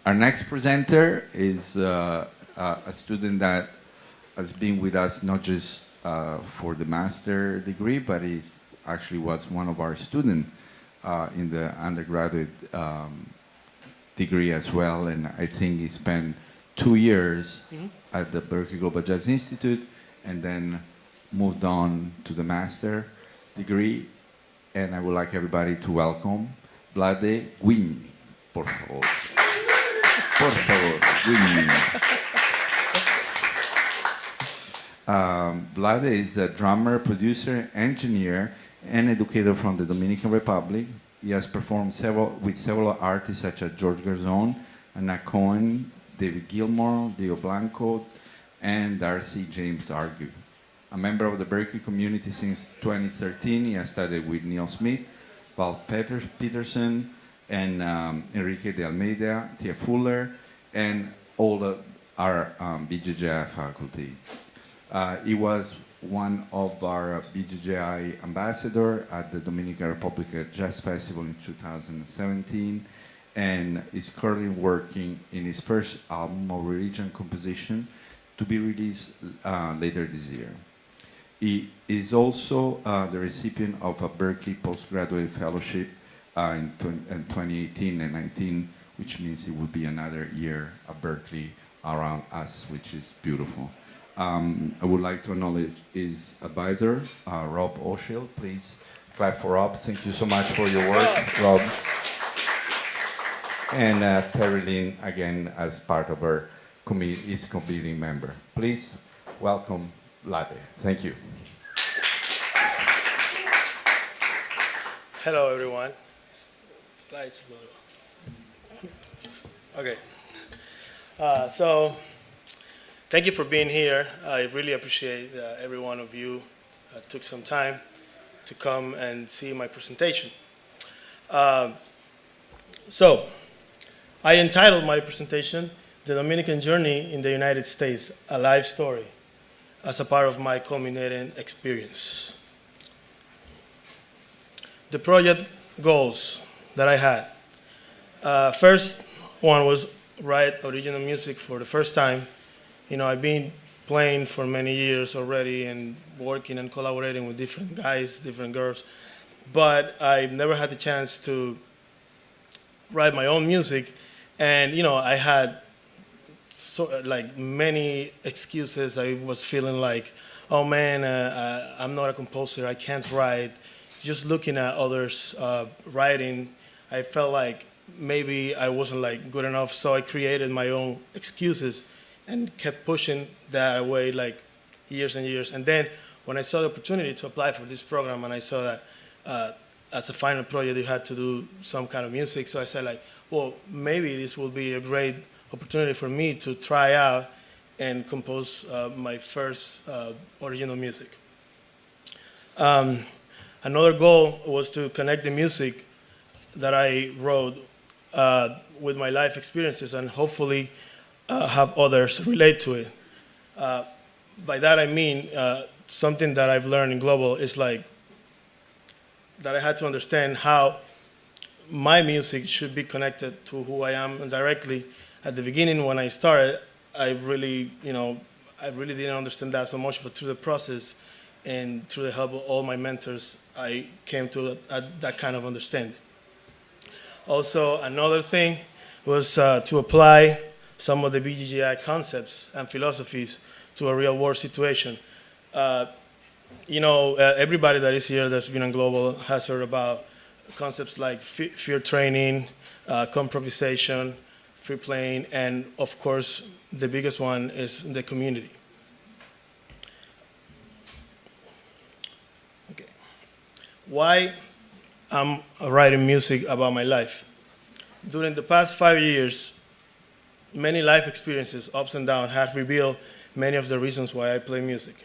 Our next presenter is a student that has been with us not just for the master degree, but is actually was one of our students in the undergraduate degree as well. And I think he spent 2 years at the Berkeley Global Jazz Institute and then moved on to the master degree. And I would like everybody to welcome Vlade Guigni, por favor. Por favor, Guigni. Vlade is a drummer, producer, engineer, and educator from the Dominican Republic. He has performed with several artists such as George Garzón, Anna Cohen, David Gilmour, Dio Blanco, and Darcy James Argue. A member of the Berkeley community since 2013, he has studied with Neil Smith, Val Peterson, and Enrique de Almeida, Tia Fuller, and all of our BJJI faculty. He was one of our BJJI ambassador at the Dominican Republic Jazz Festival in 2017, and is currently working in his first album of religion composition to be released later this year. He is also the recipient of a Berkeley Postgraduate Fellowship in 2018 and 19, which means it will be another year at Berkeley around us, which is beautiful. I would like to acknowledge his advisor, Rob O'Shea. Please clap for Rob. Thank you so much for your work, Rob. And Terry Lynn, again, as part of our committee, is a committee member. Please welcome Vlade. Thank you. Hello, everyone. Lights low. Okay. So, thank you for being here. I really appreciate every one of you took some time to come and see my presentation. So, I entitled my presentation, The Dominican Journey in the United States, a Life Story, as a part of my culminating experience. The project goals that I had. First one was write original music for the first time. You know, I've been playing for many years already and working and collaborating with different guys, different girls, but I've never had the chance to write my own music. And, you know, I had many excuses. I was feeling like, oh man, I'm not a composer, I can't write. Just looking at others writing, I felt like maybe I wasn't good enough, so I created my own excuses and kept pushing that away years and years. And then when I saw the opportunity to apply for this program and I saw that as a final project you had to do some kind of music, so I said well, maybe this will be a great opportunity for me to try out and compose my first original music. Another goal was to connect the music that I wrote with my life experiences and hopefully have others relate to it. By that I mean something that I've learned in Global is that I had to understand how my music should be connected to who I am directly. At the beginning when I started, I really didn't understand that so much, but through the process and through the help of all my mentors, I came to that kind of understanding. Also, another thing was to apply some of the BGGI concepts and philosophies to a real-world situation. Everybody that is here that's been on Global has heard about concepts like fear training, improvisation, free playing, and of course, the biggest one is the community. Okay. Why I'm writing music about my life? During the past 5 years, many life experiences, ups and downs, have revealed many of the reasons why I play music.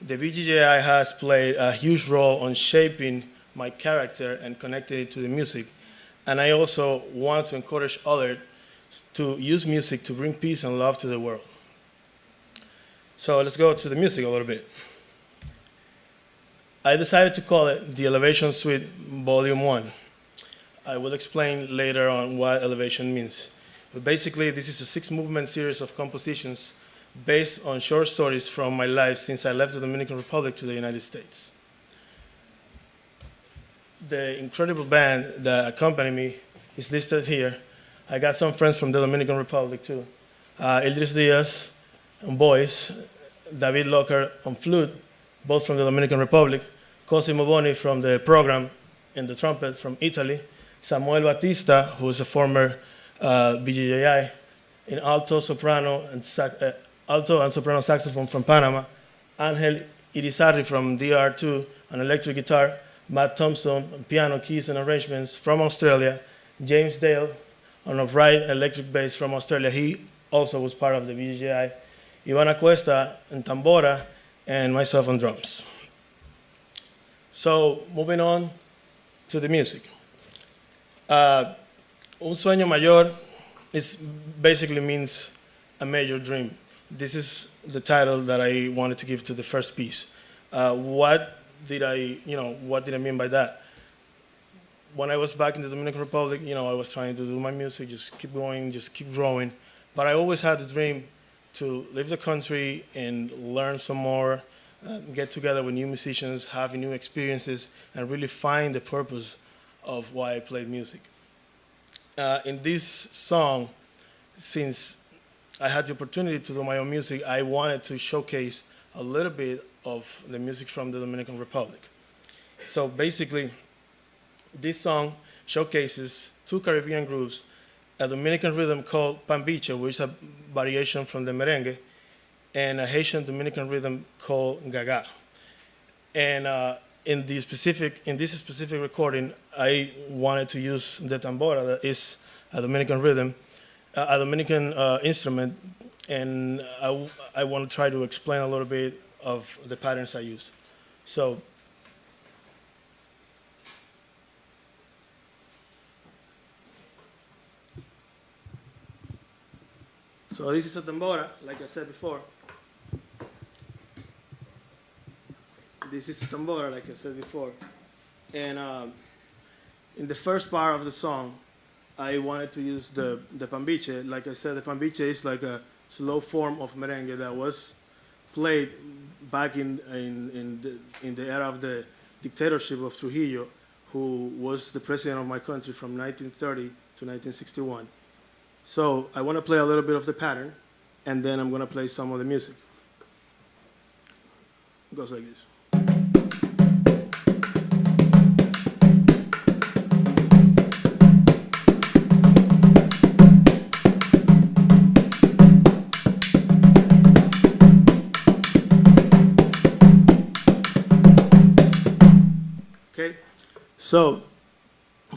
The BGJI has played a huge role on shaping my character and connecting it to the music. And I also want to encourage others to use music to bring peace and love to the world. So let's go to the music a little bit. I decided to call it the Elevation Suite Volume 1. I will explain later on what elevation means. But basically, this is a 6-movement series of compositions based on short stories from my life since I left the Dominican Republic to the United States. The incredible band that accompanied me is listed here. I got some friends from the Dominican Republic too. Idris Diaz on voice, David Locker on flute, both from the Dominican Republic, Cosimo Boni from the program and the trumpet from Italy, Samuel Batista, who is a former BJJI, in alto and soprano saxophone from Panama, Angel Irizarry from DR2 on electric guitar, Matt Thompson on piano, keys, and arrangements from Australia, James Dale on upright electric bass from Australia. He also was part of the BJJI, Ivana Cuesta on tambora, and myself on drums. So, moving on to the music. Un sueño mayor basically means a major dream. This is the title that I wanted to give to the first piece. What did I mean by that? When I was back in the Dominican Republic, I was trying to do my music, just keep going, just keep growing. But I always had the dream to leave the country and learn some more, get together with new musicians, have new experiences, and really find the purpose of why I played music. In this song, since I had the opportunity to do my own music, I wanted to showcase a little bit of the music from the Dominican Republic. So basically, this song showcases 2 Caribbean groups, a Dominican rhythm called pambiche, which is a variation from the merengue, and a Haitian Dominican rhythm called gaga. And in this specific recording, I wanted to use the tambora, that is a Dominican rhythm, a Dominican instrument, and I want to try to explain a little bit of the patterns I use. So this is a tambora, like I said before. This is a tambora, like I said before. And in the first part of the song, I wanted to use the pambiche. Like I said, the pambiche is like a slow form of merengue that was played back in the era of the dictatorship of Trujillo, who was the president of my country from 1930 to 1961. So I want to play a little bit of the pattern, and then I'm going to play some of the music. It goes like this. Okay, so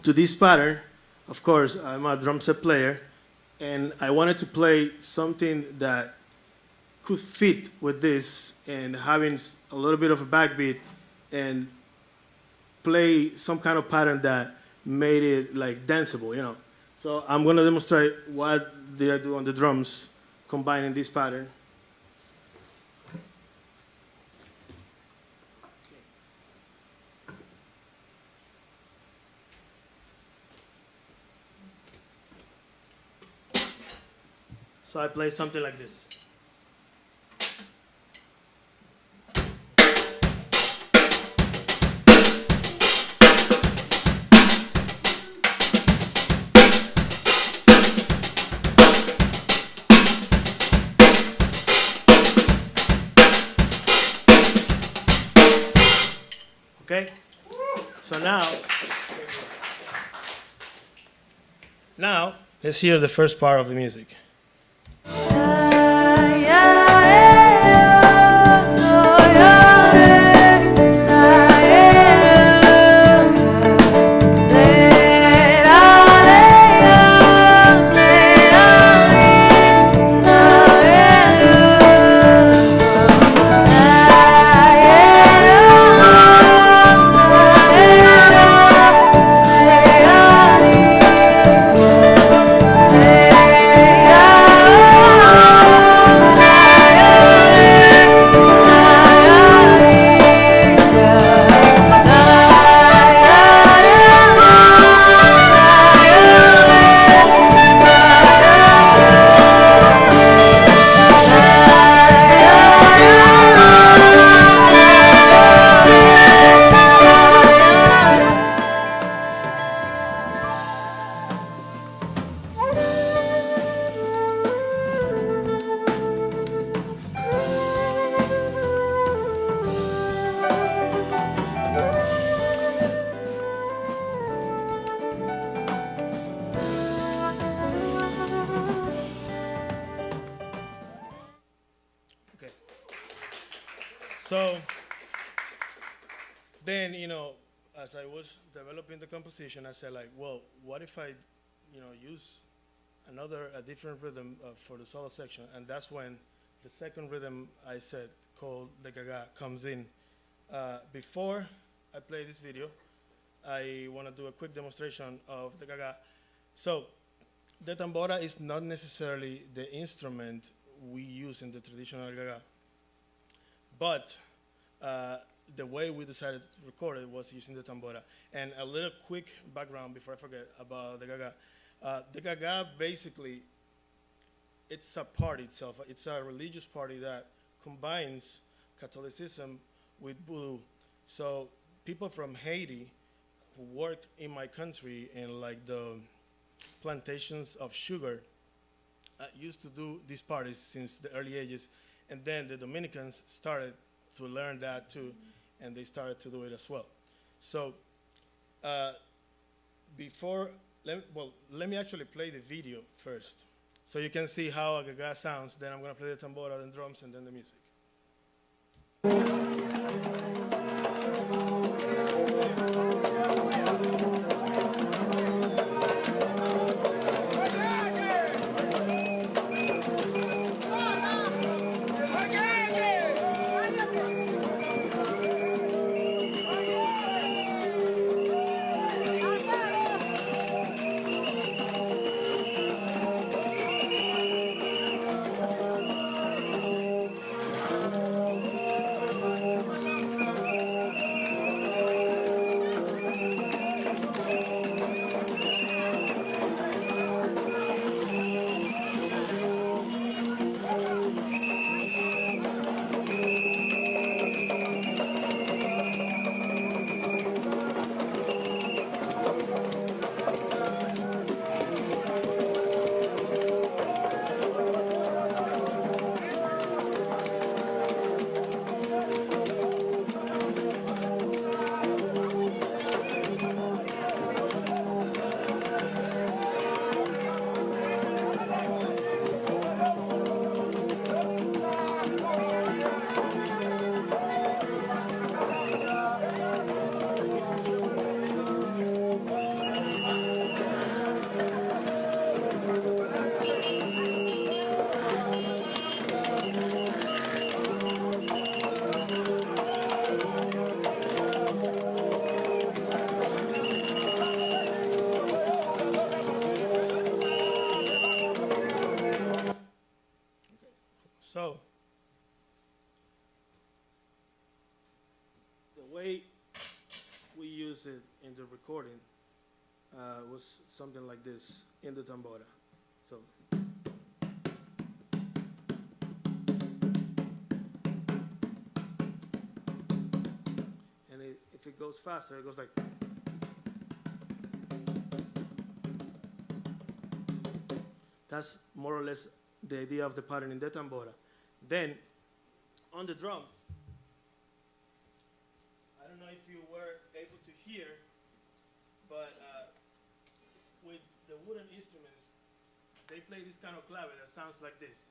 to this pattern, of course, I'm a drum set player, and I wanted to play something that could fit with this and having a little bit of a backbeat and play some kind of pattern that made it like danceable, So I'm going to demonstrate what did I do on the drums combining this pattern. So I play something like this. Okay? So now let's hear the first part of the music. Yeah. So then, as I was developing the composition, I said like, well, what if I, use a different rhythm for the solo section, and that's when the second rhythm I said called the Gaga comes in. Before I play this video, I want to do a quick demonstration of the Gaga. So the tambora is not necessarily the instrument we use in the traditional Gaga, but the way we decided to record it was using the tambora. And a little quick background before I forget about the Gaga. The Gaga basically, it's a party itself. It's a religious party that combines Catholicism with voodoo. So people from Haiti who worked in my country in like the plantations of sugar used to do these parties since the early ages. And then the Dominicans started to learn that too, and they started to do it as well. So let me actually play the video first, so you can see how a Gaga sounds. Then I'm gonna play the tambora, then drums, and then the music. So the way we use it in the recording was something like this in the tambora. So. And if it goes faster, it goes like. That's more or less the idea of the pattern in the tambora. Then, on the drums, I don't know if you were able to hear, but with the wooden instruments, they play this kind of clave that sounds like this.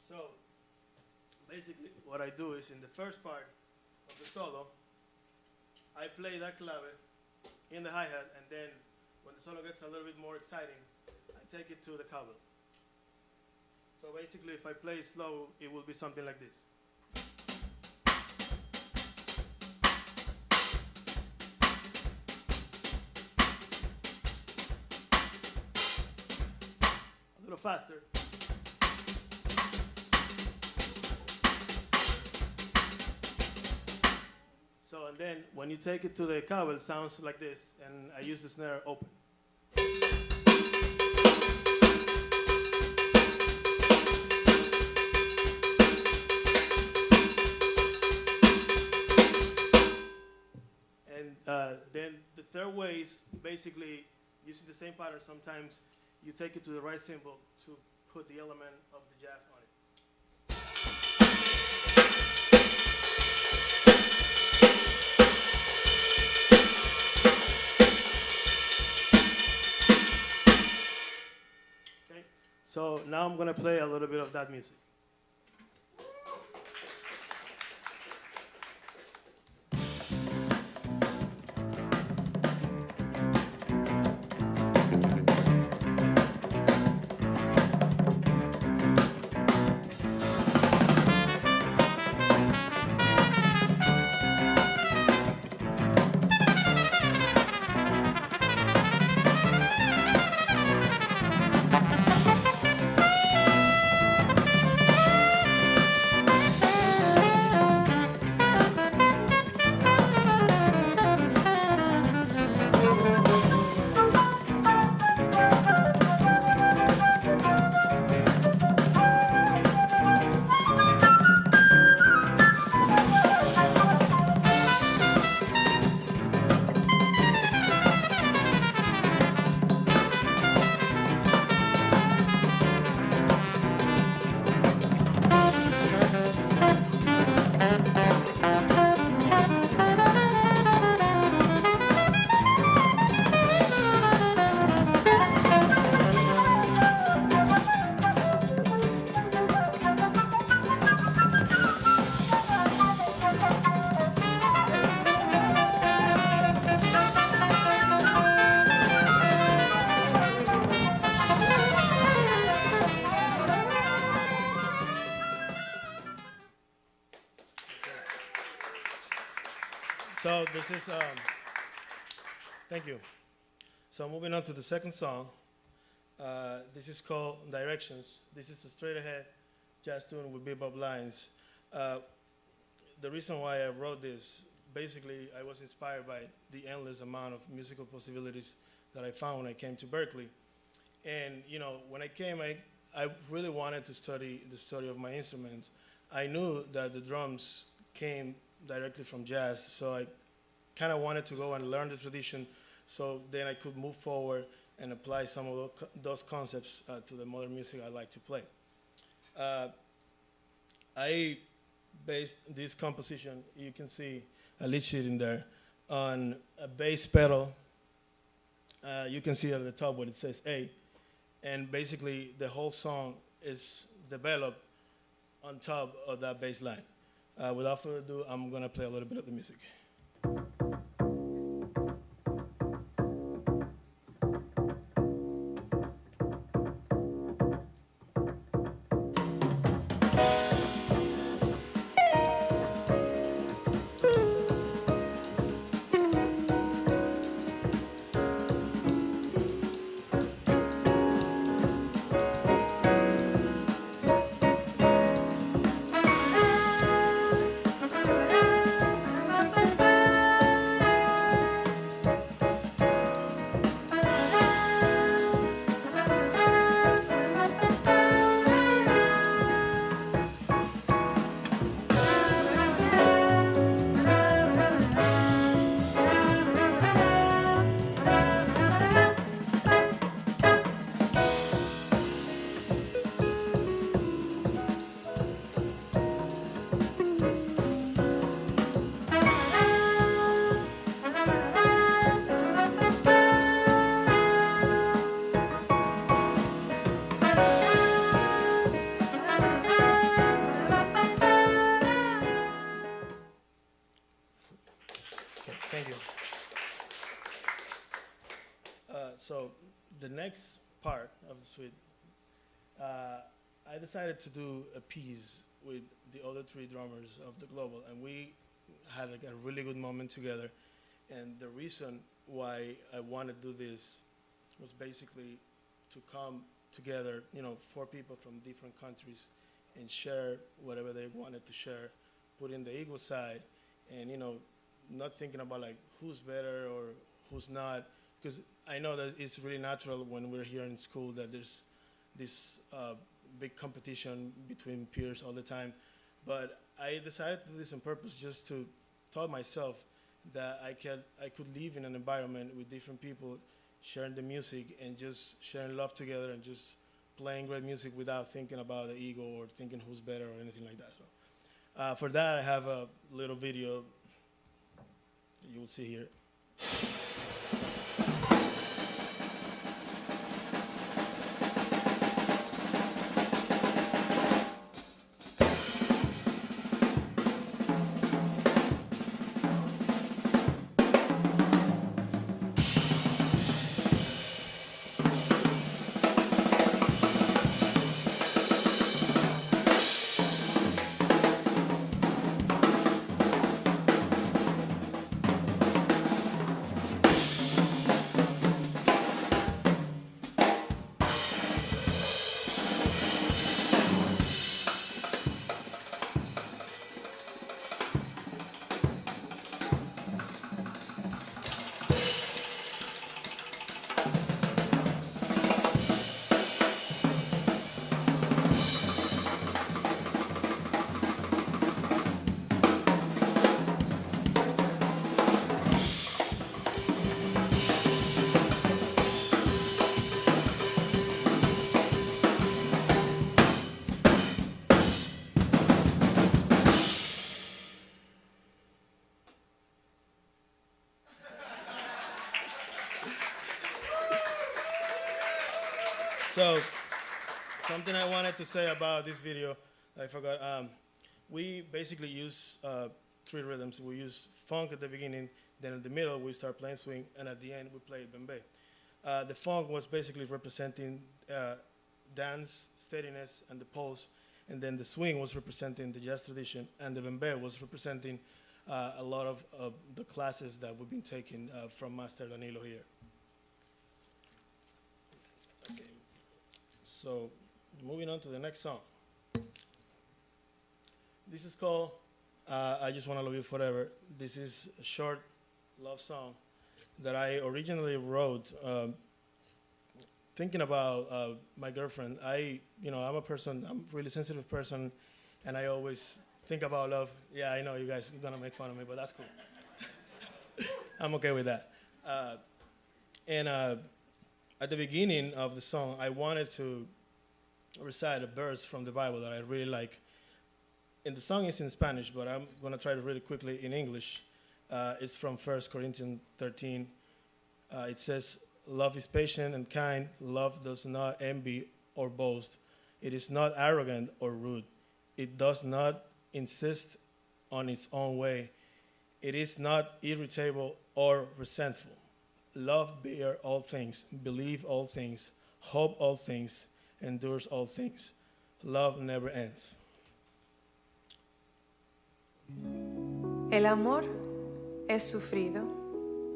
So, basically, what I do is in the first part of the solo, I play that clave in the hi-hat, and then when the solo gets a little bit more exciting, I take it to the cowbell. So basically, if I play it slow, it will be something like this. A little faster. So, and then when you take it to the cowbell, it sounds like this, and I use the snare open. And then the third way is basically using the same pattern. Sometimes you take it to the right cymbal to put the element of the jazz on it. gonna play a little bit of that music. So this is, thank you. So moving on to the second song. This is called Directions. This is a straight ahead jazz tune with bebop lines. The reason why I wrote this, basically I was inspired by the endless amount of musical possibilities that I found when I came to Berkeley. And you know, when I came, I really wanted to study the story of my instruments. I knew that the drums came directly from jazz, so I kind of wanted to go and learn the tradition so then I could move forward and apply some of those concepts to the modern music I like to play. I based this composition, you can see a lead sheet in there, on a bass pedal. You can see at the top what it says A, and basically the whole song is developed on top of that bass line. Without further ado, I'm gonna play a little bit of the music. Thank you. So the next part of the suite, I decided to do a piece with the other three drummers of the Global, and we had like a really good moment together. And the reason why I wanted to do this was basically to come together, you know, four people from different countries and share whatever they wanted to share, put in the ego side, and, you know, not thinking about like who's better or who's not, because I know that it's really natural when we're here in school that there's this big competition between peers all the time. But I decided to do this on purpose just to tell myself that I could live in an environment with different people, sharing the music and just sharing love together and just playing great music without thinking about the ego or thinking who's better or anything like that. So for that, I have a little video you'll see here. So, something I wanted to say about this video, I forgot. We basically use three rhythms. We use funk at the beginning, then in the middle we start playing swing, and at the end we play bembe. The funk was basically representing dance, steadiness, and the pulse, and then the swing was representing the jazz tradition, and the bembe was representing a lot of the classes that we've been taking from Master Danilo here. Okay. So, moving on to the next song. This is called I Just Wanna Love You Forever. This is a short love song that I originally wrote thinking about my girlfriend. I'm a really sensitive person, and I always think about love. Yeah, I know you guys are gonna make fun of me, but that's cool. I'm okay with that. And at the beginning of the song, I wanted to recite a verse from the Bible that I really like. And the song is in Spanish, but I'm going to try to read it quickly in English. It's from 1 Corinthians 13. It says, "Love is patient and kind. Love does not envy or boast. It is not arrogant or rude. It does not insist on its own way. It is not irritable or resentful. Love bears all things, believes all things, hopes all things, endures all things. Love never ends." El amor es sufrido,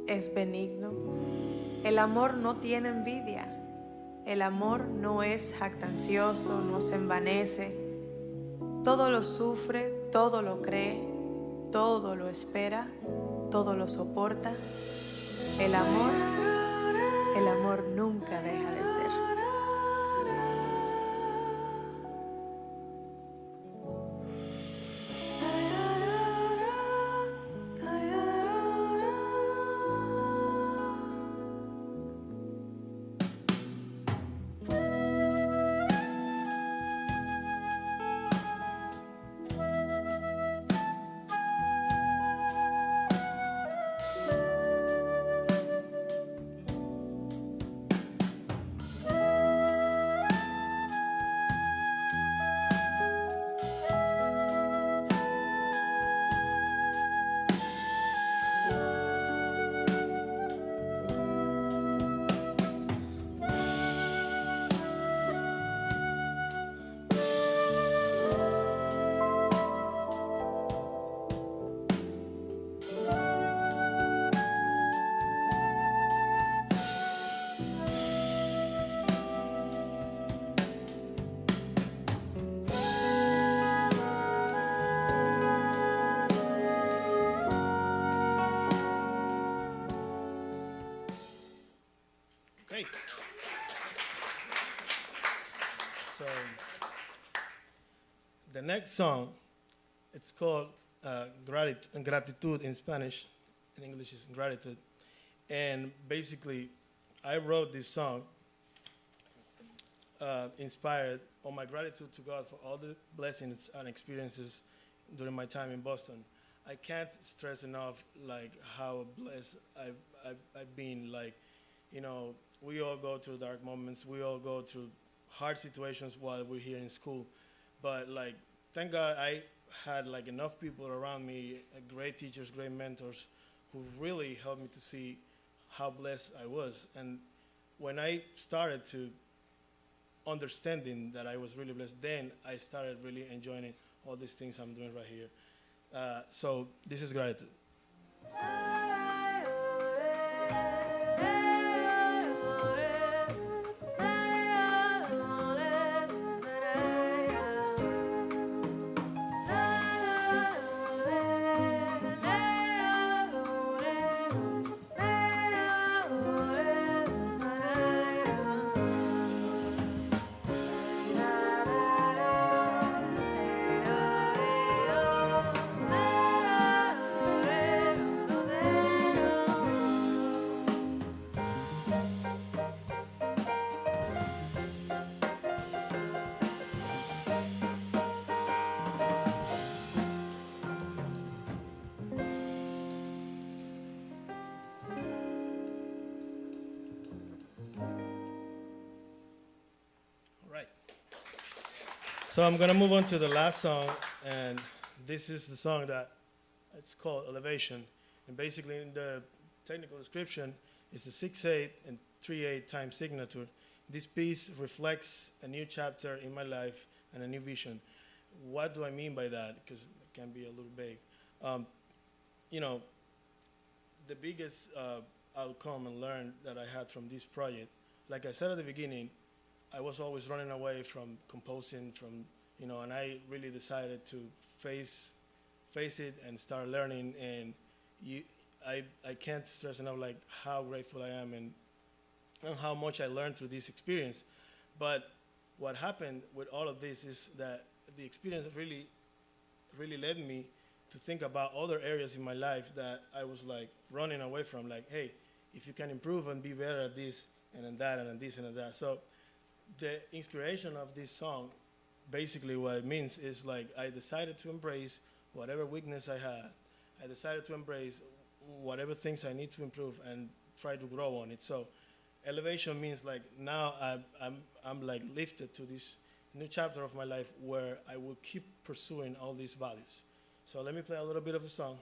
es benigno. El amor no tiene envidia. El amor no es jactancioso, no se envanece. Todo lo sufre, todo lo cree, todo lo espera, todo lo soporta. El amor nunca deja de ser. Okay. So the next song, it's called Gratitude in Spanish. In English is Gratitude. And basically, I wrote this song inspired on my gratitude to God for all the blessings and experiences during my time in Boston. I can't stress enough like how blessed I've been. Like, we all go through dark moments. We all go through hard situations while we're here in school. But like, thank God I had like enough people around me, great teachers, great mentors, who really helped me to see how blessed I was. And when I started to understanding that I was really blessed, then I started really enjoying all these things I'm doing right here. So this is Gratitude. So I'm gonna move on to the last song, and this is the song that it's called Elevation. And basically, in the technical description, it's a 6/8 and 3/8 time signature. This piece reflects a new chapter in my life and a new vision. What do I mean by that? Because it can be a little vague. You know, the biggest outcome and learn that I had from this project, like I said at the beginning, I was always running away from composing, and I really decided to face it and start learning. And I can't stress enough like how grateful I am and how much I learned through this experience. But what happened with all of this is that the experience really led me to think about other areas in my life that I was like running away from. Like, hey, if you can improve and be better at this and at that and at this and at that. So the inspiration of this song, basically what it means is like I decided to embrace whatever weakness I had. I decided to embrace whatever things I need to improve and try to grow on it. So elevation means like now I'm like lifted to this new chapter of my life where I will keep pursuing all these values. So let me play a little bit of the song.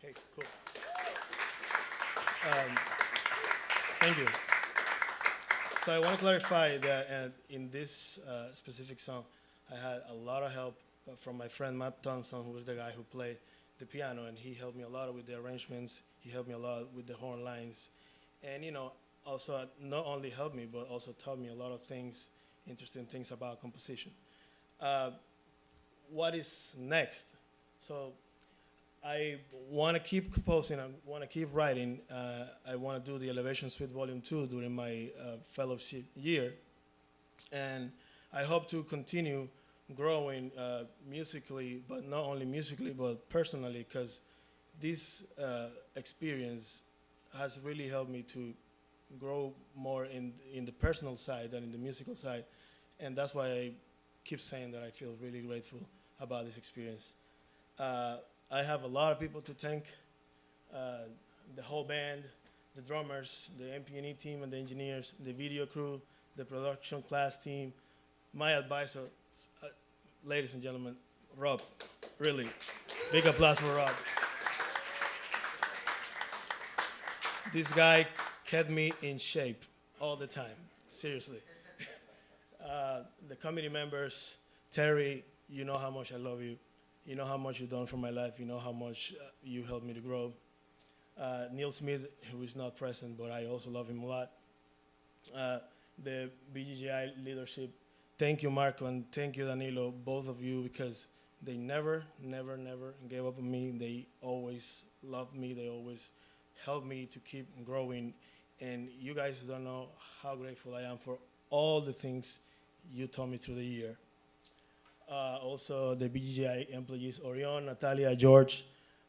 Okay, cool. Thank you. So I want to clarify that in this specific song, I had a lot of help from my friend Matt Thompson, who was the guy who played the piano, and he helped me a lot with the arrangements. He helped me a lot with the horn lines, and also not only helped me but also taught me a lot of things, interesting things about composition. What is next? So I want to keep composing. I want to keep writing. I want to do the Elevation Suite Volume 2 during my fellowship year. And I hope to continue growing musically, but not only musically, but personally, because this experience has really helped me to grow more in the personal side than in the musical side. And that's why I keep saying that I feel really grateful about this experience. I have a lot of people to thank, the whole band, the drummers, the MP&E team and the engineers, the video crew, the production class team, my advisor, ladies and gentlemen, Rob. Really, big applause for Rob. This guy kept me in shape all the time, seriously. The committee members, Terry, you know how much I love you. You know how much you've done for my life. You know how much you helped me to grow. Neil Smith, who is not present, but I also love him a lot. The BGGI leadership, thank you, Marco, and thank you, Danilo, both of you, because they never gave up on me. They always loved me. They always helped me to keep growing. And you guys don't know how grateful I am for all the things you taught me through the year. Also, the BGGI employees, Orion, Natalia, George,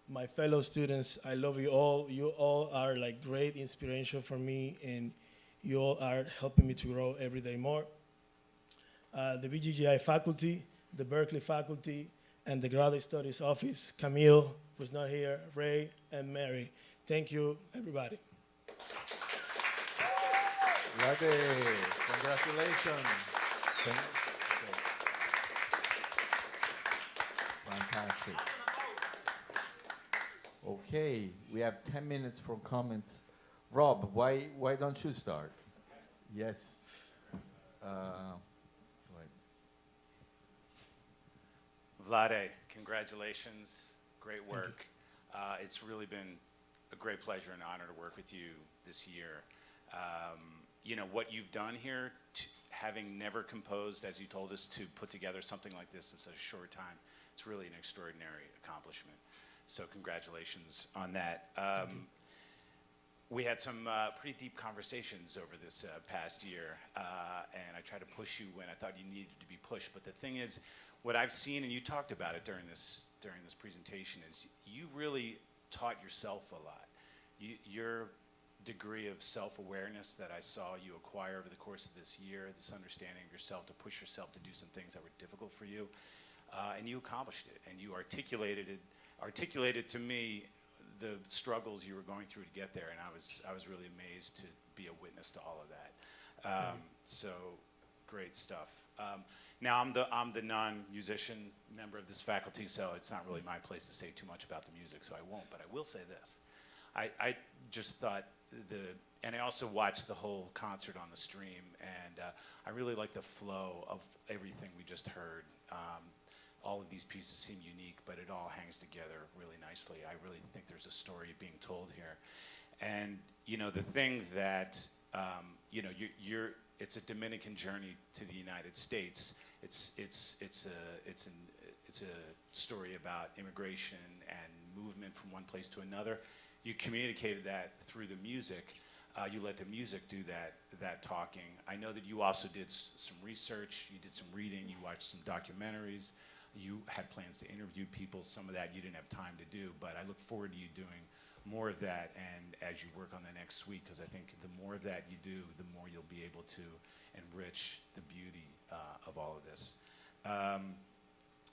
my fellow students, I love you all. You all are like great inspiration for me, and you all are helping me to grow every day more. The BGGI faculty, the Berkeley faculty, and the Graduate Studies office, Camille, who's not here, Ray, and Mary. Thank you, everybody. Vlade, congratulations. Fantastic. Okay, we have 10 minutes for comments. Rob, why don't you start? Yes. Right. Vlade, congratulations. Great work. It's really been a great pleasure and honor to work with you this year. You know, what you've done here, having never composed, as you told us, to put together something like this in such a short time, it's really an extraordinary accomplishment. So congratulations on that. We had some pretty deep conversations over this past year, and I tried to push you when I thought you needed to be pushed. But the thing is, what I've seen, and you talked about it during this presentation, is you really taught yourself a lot. Your degree of self-awareness that I saw you acquire over the course of this year, this understanding of yourself, to push yourself to do some things that were difficult for you, and you accomplished it, and you articulated to me the struggles you were going through to get there, and I was really amazed to be a witness to all of that. So great stuff. Now I'm the non-musician member of this faculty, so it's not really my place to say too much about the music, so I won't. But I will say this: I just thought and I also watched the whole concert on the stream, and I really like the flow of everything we just heard. All of these pieces seem unique, but it all hangs together really nicely. I really think there's a story being told here. And, you know, the thing that, you know, it's a Dominican journey to the United States. It's a story about immigration and movement from one place to another. You communicated that through the music. You let the music do that talking. I know that you also did some research, you did some reading, you watched some documentaries. You had plans to interview people. Some of that you didn't have time to do, but I look forward to you doing more of that, and as you work on the next suite, because I think the more of that you do, the more you'll be able to enrich the beauty of all of this.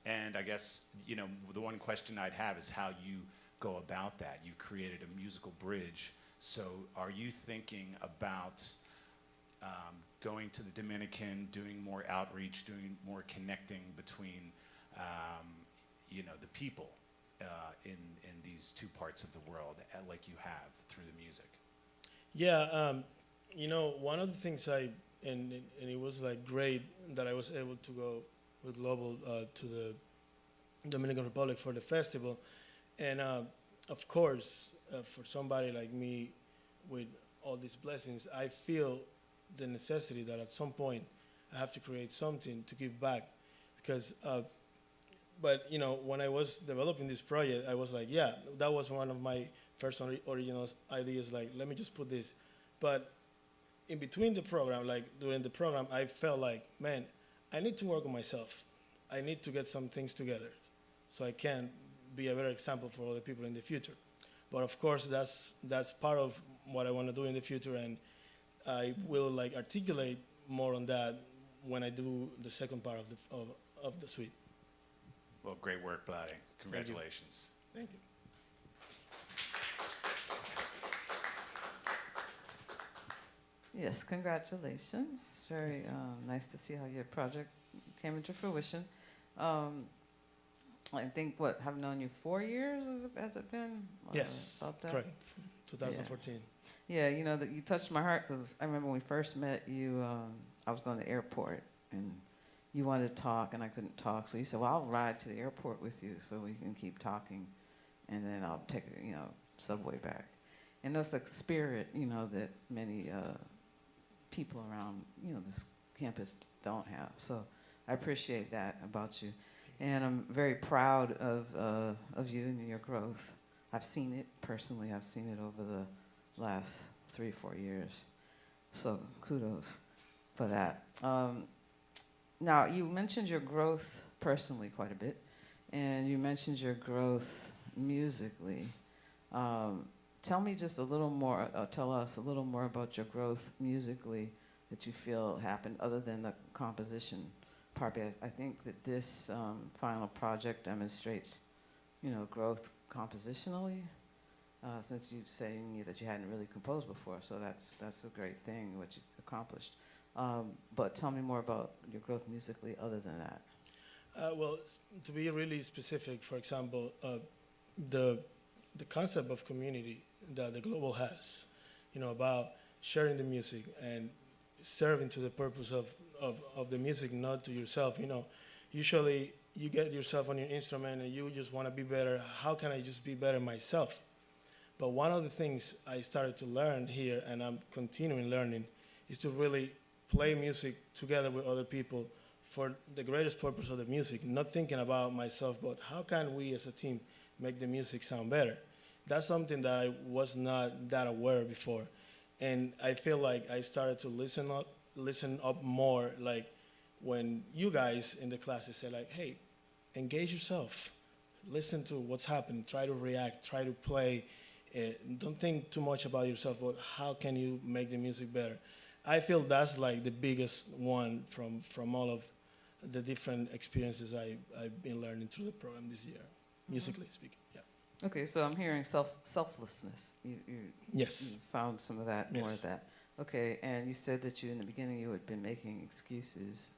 And I guess, you know, the one question I'd have is how you go about that. You've created a musical bridge, so are you thinking about going to the Dominican, doing more outreach, doing more connecting between you know, the people in these two parts of the world, like you have through the music? Yeah, You know, one of the things and it was like great that I was able to go with Global to the Dominican Republic for the festival. And of course, for somebody like me with all these blessings, I feel the necessity that at some point I have to create something to give back. Because, but you know, when I was developing this project, I was like, yeah, that was one of my first original ideas, like, let me just put this. But in between the program, like during the program, I felt like, man, I need to work on myself. I need to get some things together so I can be a better example for other people in the future. But of course, that's part of what I want to do in the future, and I will like articulate more on that when I do the second part of the suite. Well, great work, Vlade. Congratulations. Thank you. Yes, congratulations. Very nice to see how your project came into fruition. I think, what, have known you 4 years, has it been? Yes, About that? correct, 2014. Yeah, you know, that you touched my heart because I remember when we first met you, I was going to the airport and you wanted to talk and I couldn't talk. So you said, well, I'll ride to the airport with you so we can keep talking and then I'll take, subway back. And that's the spirit, that many people around, this campus don't have. So I appreciate that about you. And I'm very proud of you and your growth. I've seen it personally. I've seen it over the last 3 or 4 years. So kudos for that. Now, you mentioned your growth personally quite a bit, and you mentioned your growth musically. Tell me just a little more, tell us a little more about your growth musically that you feel happened other than the composition part. Because I think that this final project demonstrates, growth compositionally, since you saying that you hadn't really composed before. So that's a great thing, what you accomplished. But tell me more about your growth musically other than that. Well, to be really specific, for example, the concept of community that the Global has, about sharing the music and serving to the purpose of the music, not to yourself. Usually you get yourself on your instrument and you just want to be better. How can I just be better myself? But one of the things I started to learn here, and I'm continuing learning, is to really play music together with other people for the greatest purpose of the music, not thinking about myself, but how can we as a team make the music sound better? That's something that I was not that aware of before. And I feel like I started to listen up more, like when you guys in the classes say like, hey, engage yourself, listen to what's happening, try to react, try to play. Don't think too much about yourself, but how can you make the music better? I feel that's like the biggest one from all of the different experiences I've been learning through the program this year, musically speaking. Yeah. Okay, so I'm hearing selflessness. Yes. You found some of that, more Yes. of that. Okay, and you said that in the beginning you had been making excuses,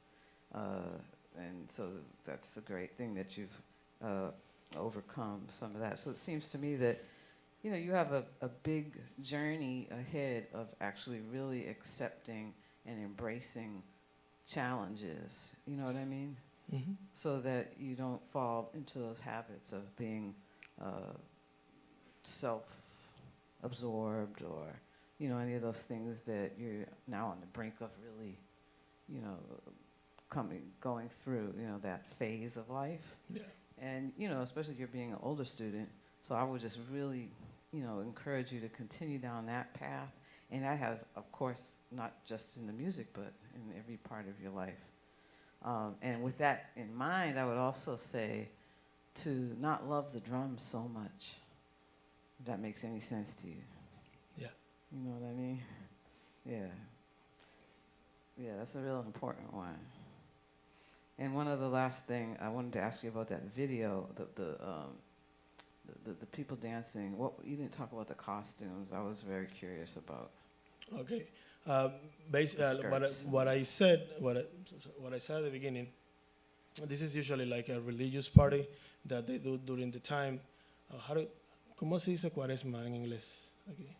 and so that's a great thing that you've overcome some of that. So it seems to me that you have a big journey ahead of actually really accepting and embracing challenges. You know what I mean? Mm-hmm. So that you don't fall into those habits of being self-absorbed or, any of those things that you're now on the brink of really, going through, that phase of life. Yeah. And, especially you're being an older student, so I would just really, encourage you to continue down that path. And that has, of course, not just in the music, but in every part of your life. And with that in mind, I would also say to not love the drums so much, if that makes any sense to you. Yeah. You know what I mean? Yeah. Yeah, that's a real important one. And one of the last thing I wanted to ask you about that video, the people dancing. You didn't talk about the costumes. I was very curious about. Okay. What I said at the beginning, this is usually like a religious party that they do during the time. ¿Cómo se dice cuaresma en inglés? Aquí.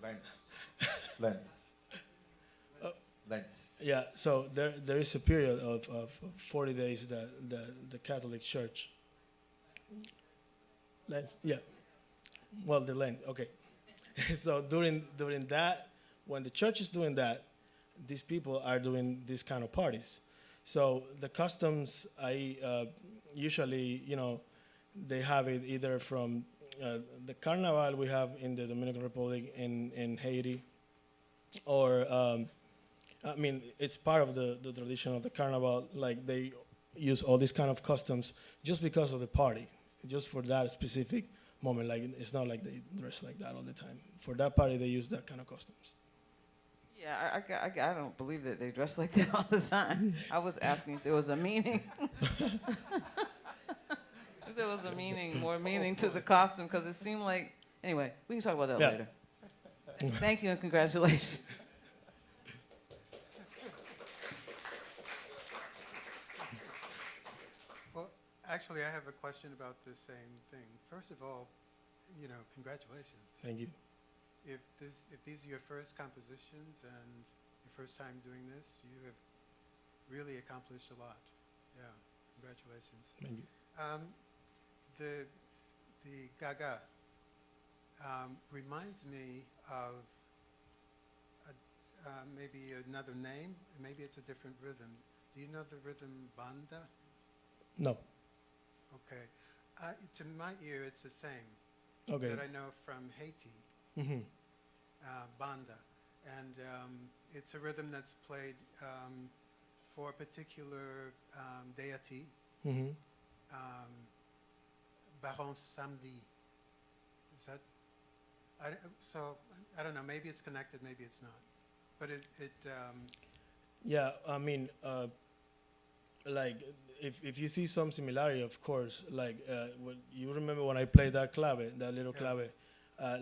Lent. Lent. Yeah, so there is a period of 40 days that the Catholic Church. Lent, yeah. Well, the Lent, okay. So during that, when the church is doing that, these people are doing these kind of parties. So the customs, I usually, they have it either from the carnival we have in the Dominican Republic in Haiti, or it's part of the tradition of the carnival. Like they use all these kind of customs just because of the party, just for that specific moment. Like it's not like they dress like that all the time. For that party, they use that kind of customs. Yeah, I don't believe that they dress like that all the time. I was asking if there was a meaning. If there was a more meaning to the costume, because it seemed like. Anyway, we can talk about that later. Thank you and congratulations. Well, actually, I have a question about the same thing. First of all, congratulations. Thank you. If these are your first compositions and your first time doing this, you have really accomplished a lot. Yeah, congratulations. Thank you. The Gaga reminds me of maybe another name. Maybe it's a different rhythm. Do you know the rhythm banda? No. Okay. To my ear, it's the same Okay. that I know from Haiti, Mm-hmm. banda. And it's a rhythm that's played for a particular deity, Mm-hmm. Baron Samedi. Is that? So I don't know. Maybe it's connected. Maybe it's not. But Yeah, I mean, like if you see some similarity, of course, like you remember when I played that clave, that little Yeah. clave,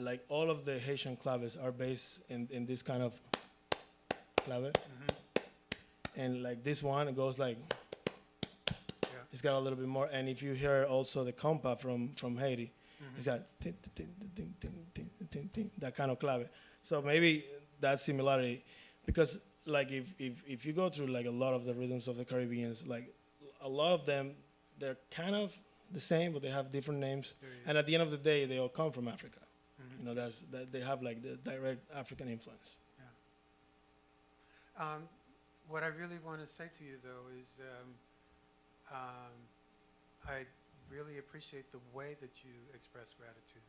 like all of the Haitian claves are based in this kind of clave, and like this one, it goes like Yeah. it's got a little bit more. And if you hear also the compa from Haiti, it's got tin, tin, tin, tin, tin, tin, tin, that kind of clave. So maybe that similarity, because like if you go through like a lot of the rhythms of the Caribbeans, like a lot of them, they're kind of the same, but they have different names. There he is. And at the end of the day, they all come from Africa. Mhm. You know, that they have like the direct African influence. What I really want to say to you, though, is I really appreciate the way that you express gratitude.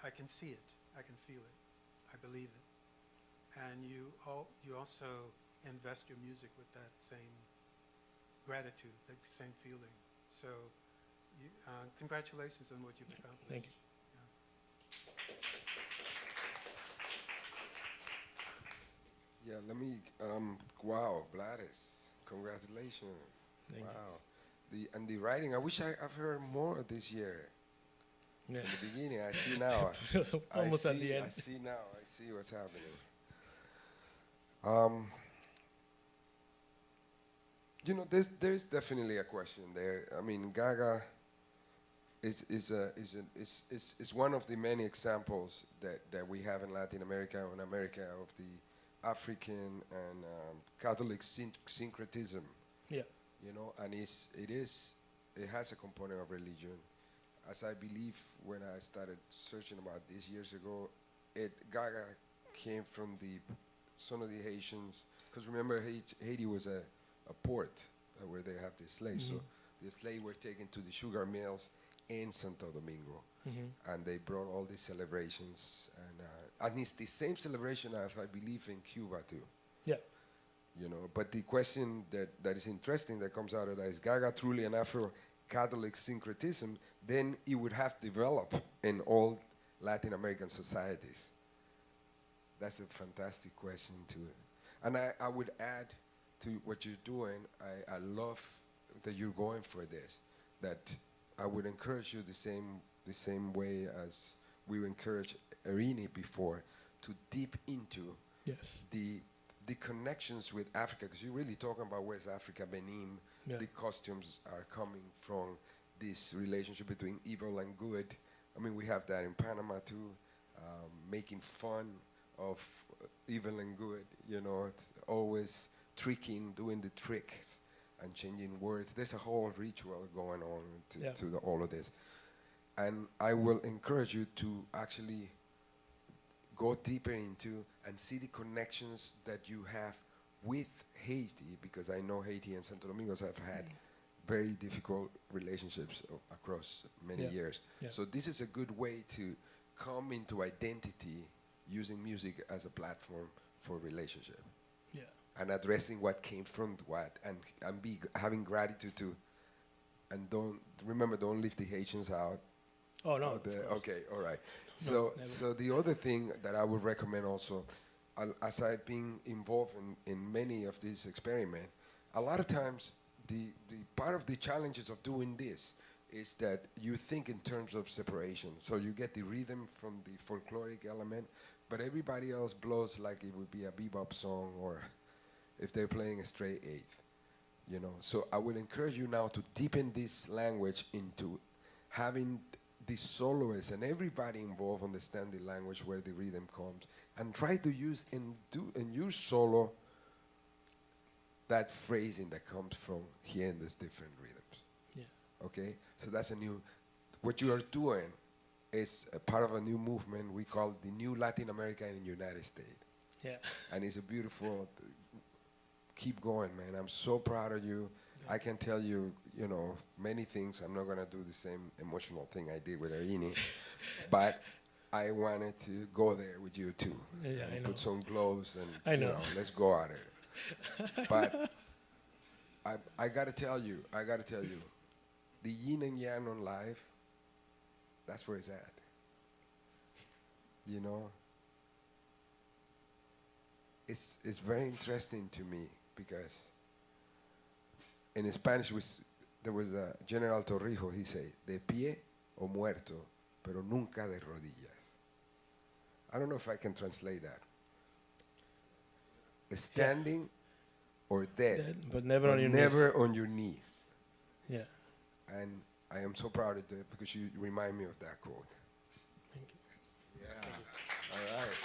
I can see it. I can feel it. I believe it. And you also invest your music with that same gratitude, that same feeling. So congratulations on what you've accomplished. Thank you. Yeah, let me, wow, Gladys, congratulations. Thank Wow. And the writing, I wish I've heard more this year. Yeah. In the beginning, I see now. Almost at the I end. see now. I see what's happening. There's definitely a question there. I mean, Gaga is one of the many examples that we have in Latin America and America of the African and Catholic syncretism. Yeah. And it has a component of religion. As I believe when I started searching about this years ago, Gaga came from some of the Haitians, because remember Haiti was a port where they have the slaves. So the slaves were taken to the sugar mills in Santo Domingo, and they brought all these celebrations, and it's the same celebration as I believe in Cuba too. Yeah. But the question that is interesting that comes out of that is Gaga truly an Afro-Catholic syncretism? Then it would have developed in all Latin American societies. That's a fantastic question to it. And I would add to what you're doing, I love that you're going for this, that I would encourage you the same way as we encouraged Erini before, to deep into Yes. the connections with Africa, because you're really talking about West Africa, Benin. Yeah. The costumes are coming from this relationship between evil and good. I mean, we have that in Panama too, making fun of evil and good. It's always tricking, doing the tricks and changing words. There's a whole ritual going on to all of this. And I will encourage you to actually go deeper into and see the connections that you have with Haiti, because I know Haiti and Santo Domingo have had very difficult relationships across many years. Yeah. So this is a good way to come into identity using music as a platform for relationship Yeah. and addressing what came from what, and having gratitude to, and don't leave the Haitians out. Oh no. Okay, all right. No, never. So the other thing that I would recommend also, as I've been involved in many of these experiments, a lot of times the part of the challenges of doing this is that you think in terms of separation. So you get the rhythm from the folkloric element, but everybody else blows like it would be a bebop song, or if they're playing a straight eighth. So I would encourage you now to deepen this language into having the soloists and everybody involved understand the language where the rhythm comes, and try to use and use solo that phrasing that comes from hearing these different rhythms. Yeah. Okay, so that's a new. What you are doing is a part of a new movement we call the New Latin America in the United States, Yeah. and it's a beautiful. Keep going, man. I'm so proud of you. I can tell you, you know, many things. I'm not gonna do the same emotional thing I did with Arini, but I wanted to go there with you too. Yeah, and I know. put some gloves and I know. let's go at it. But I gotta tell you, the yin and yang on life, that's where it's at. You know, it's very interesting to me because in Spanish there was a General Torrijos, he said, de pie o muerto, pero nunca de rodillas. I don't know if I can translate that. Standing or dead, But never on your never knees. on your knees. Yeah. And I am so proud of that because you remind me of that quote. Thank you. Yeah. All right.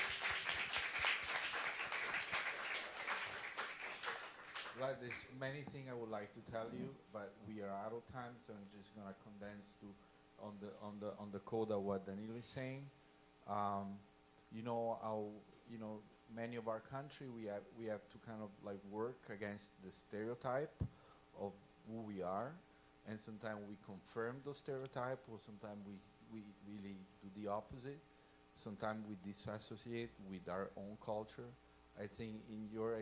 Vlad, there's many things I would like to tell you, but we are out of time, so I'm just gonna condense to on the code of what Danilo is saying. You know, many of our country we have to kind of like work against the stereotype of who we are, and sometimes we confirm those stereotypes, or sometimes we really do the opposite. Sometimes we disassociate with our own culture. I think in your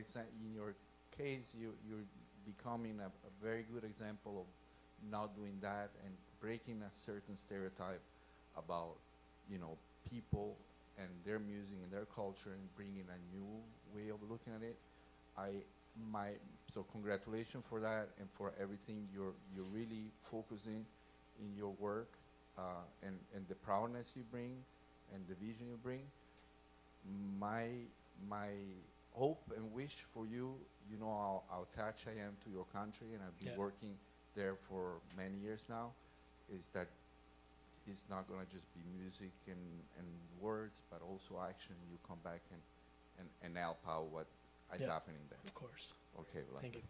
case, you're becoming a very good example of not doing that and breaking a certain stereotype about, you know, people and their music and their culture, and bringing a new way of looking at it. So congratulations for that, and for everything you're really focusing in your work, and the proudness you bring and the vision you bring. My hope and wish for you, you know how attached I am to your country, and I've been Yeah. working there for many years now, is that it's not going to just be music and words, but also action. You come back and help out what is Yeah. happening there. Of course. Okay, Vlad. Thank you.